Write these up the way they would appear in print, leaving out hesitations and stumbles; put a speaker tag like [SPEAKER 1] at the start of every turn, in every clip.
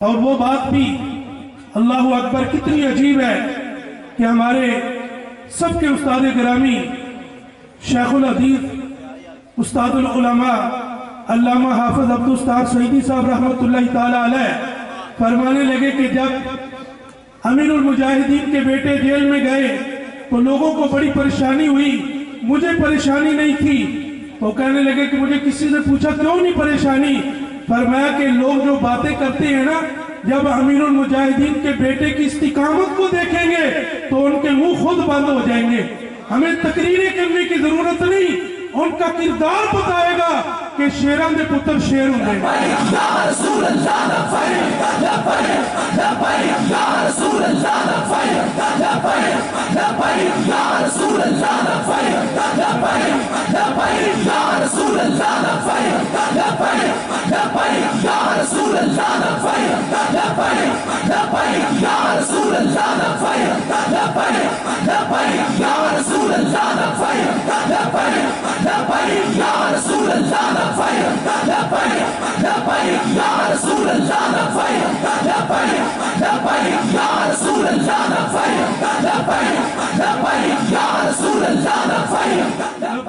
[SPEAKER 1] اور وہ بات بھی اللہ اکبر کتنی عجیب ہے کہ ہمارے سب کے استاد گرامی شیخ الحدیث استاد العلماء علامہ حافظ عبد الستار سعیدی صاحب رحمۃ اللہ تعالی علیہ فرمانے لگے کہ جب امیر المجاہدین کے بیٹے جیل میں گئے تو لوگوں کو بڑی پریشانی ہوئی، مجھے پریشانی نہیں تھی۔ تو کہنے لگے کہ مجھے کسی نے پوچھا کیوں نہیں پریشانی؟ فرمایا کہ لوگ جو باتیں کرتے ہیں نا، جب امیر المجاہدین کے بیٹے کی استقامت کو دیکھیں گے تو ان کے منہ خود بند ہو جائیں گے۔ ہمیں تقریریں کرنے کی ضرورت نہیں، ان کا کردار بتائے گا کہ شیران دے پتر شیر ہوں گے۔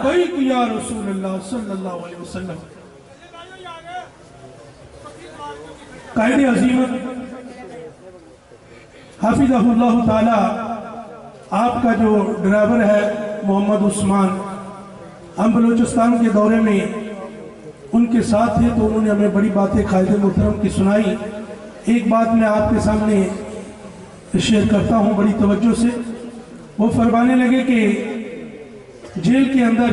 [SPEAKER 1] لبیک یا رسول اللہ صلی اللہ علیہ وسلم۔ قائد عظیمت حافظہ اللہ تعالی، آپ کا جو ڈرائیور ہے محمد عثمان، ہم بلوچستان کے دورے میں ان کے ساتھ تھے تو انہوں نے ہمیں بڑی باتیں قائد محترم کی سنائی۔ ایک بات میں آپ کے سامنے شیئر کرتا ہوں بڑی توجہ سے۔ وہ فرمانے لگے کہ جیل کے اندر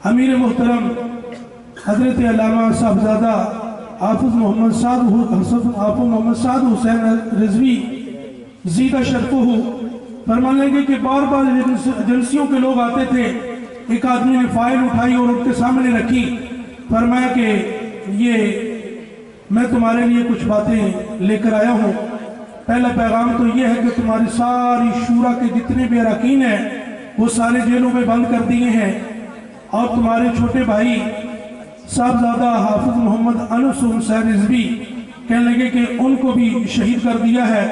[SPEAKER 1] امیر محترم حضرت علامہ صاحبزادہ حافظ محمد سعد حسین رضوی زیدہ شرفہ فرمانے لگے کہ بار بار ایجنسیوں کے لوگ آتے تھے، ایک آدمی نے فائل اٹھائی اور ان کے سامنے رکھی، فرمایا کہ یہ میں تمہارے لیے کچھ باتیں لے کر آیا ہوں۔ پہلا پیغام تو یہ ہے کہ تمہاری ساری شورا کے جتنے بھی اراکین ہیں وہ سارے جیلوں میں بند کر دیے ہیں، اور تمہارے چھوٹے بھائی صاحبزادہ حافظ محمد انس حسین رضوی کہنے لگے کہ ان کو بھی شہید کر دیا ہے،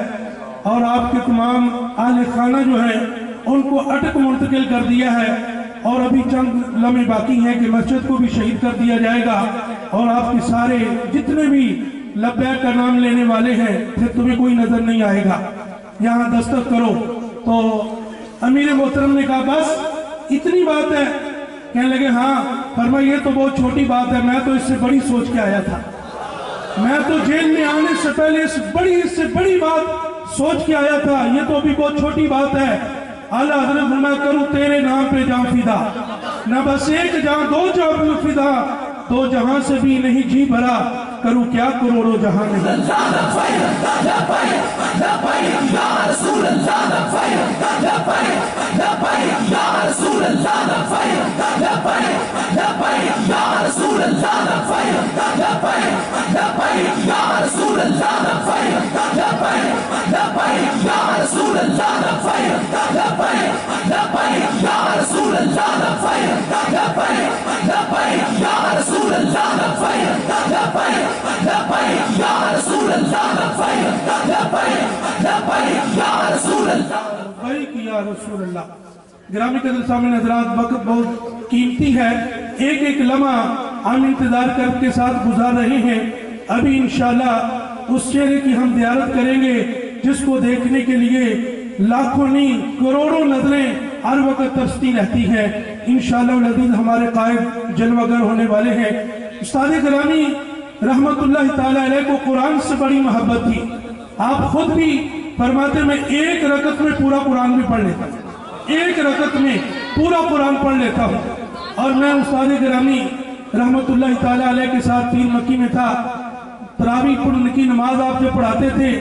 [SPEAKER 1] اور آپ کے تمام اہل خانہ جو ہیں ان کو اٹک منتقل کر دیا ہے، اور ابھی چند لمحے باقی ہیں کہ مسجد کو بھی شہید کر دیا جائے گا، اور آپ کے سارے جتنے بھی لبیک کا نام لینے والے ہیں پھر تمہیں کوئی نظر نہیں آئے گا، یہاں دستخط کرو۔ تو امیر محترم نے کہا بس اتنی بات ہے؟ کہنے لگے ہاں۔ فرمایا یہ تو بہت چھوٹی بات ہے، میں تو اس سے بڑی سوچ کے آیا تھا، میں تو جیل میں آنے سے پہلے اس سے بڑی بات سوچ کے آیا تھا، یہ تو ابھی بہت چھوٹی بات ہے۔ اعلیٰ حضرت فرمایا کروں تیرے نام پہ جان فدا، نہ بس ایک جان دو جان فدا، دو جہاں سے بھی نہیں جی بھرا، کروں کیا کروڑوں جہاں نہیں۔ یا رسول اللہ۔ گرامی قدر سامنے حضرات، وقت بہت قیمتی ہے، ایک ایک لمحہ ہم انتظار کر کے ساتھ گزار رہے ہیں۔ ابھی انشاءاللہ اس چہرے کی ہم زیارت کریں گے جس کو دیکھنے کے لیے لاکھوں نہیں کروڑوں نظریں ہر وقت ترستی رہتی ہیں۔ انشاءاللہ العزیز ہمارے قائد جلوہ گر ہونے والے ہیں۔ استاد گرامی رحمت اللہ تعالی علیہ کو قرآن سے بڑی محبت تھی، آپ خود بھی فرماتے میں ایک رکعت میں پورا قرآن بھی پڑھ لیتا ہوں، ایک رکعت میں پورا قرآن پڑھ لیتا ہوں۔ اور میں استاد گرامی رحمت اللہ تعالی علیہ کے ساتھ پیر مکی میں تھا، تراویح پڑھنے کی نماز آپ سے پڑھاتے تھے،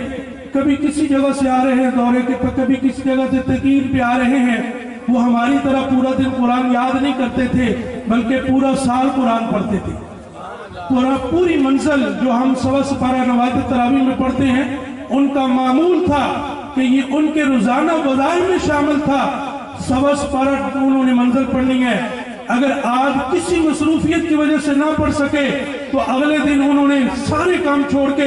[SPEAKER 1] کبھی کسی جگہ سے آ رہے ہیں دورے کے، کبھی کسی جگہ سے تقریر پہ آ رہے ہیں، وہ ہماری طرح پورا دن قرآن یاد نہیں کرتے تھے بلکہ پورا سال قرآن پڑھتے تھے۔ پوری منزل جو ہم سوا سپارہ نوائت تراویح میں پڑھتے ہیں ان کا معمول تھا کہ یہ ان کے روزانہ وظائف میں شامل تھا، سوا سپارہ انہوں نے منزل پڑھنی ہے۔ اگر آج کسی مصروفیت کی وجہ سے نہ پڑھ سکے تو اگلے دن انہوں نے سارے کام چھوڑ کے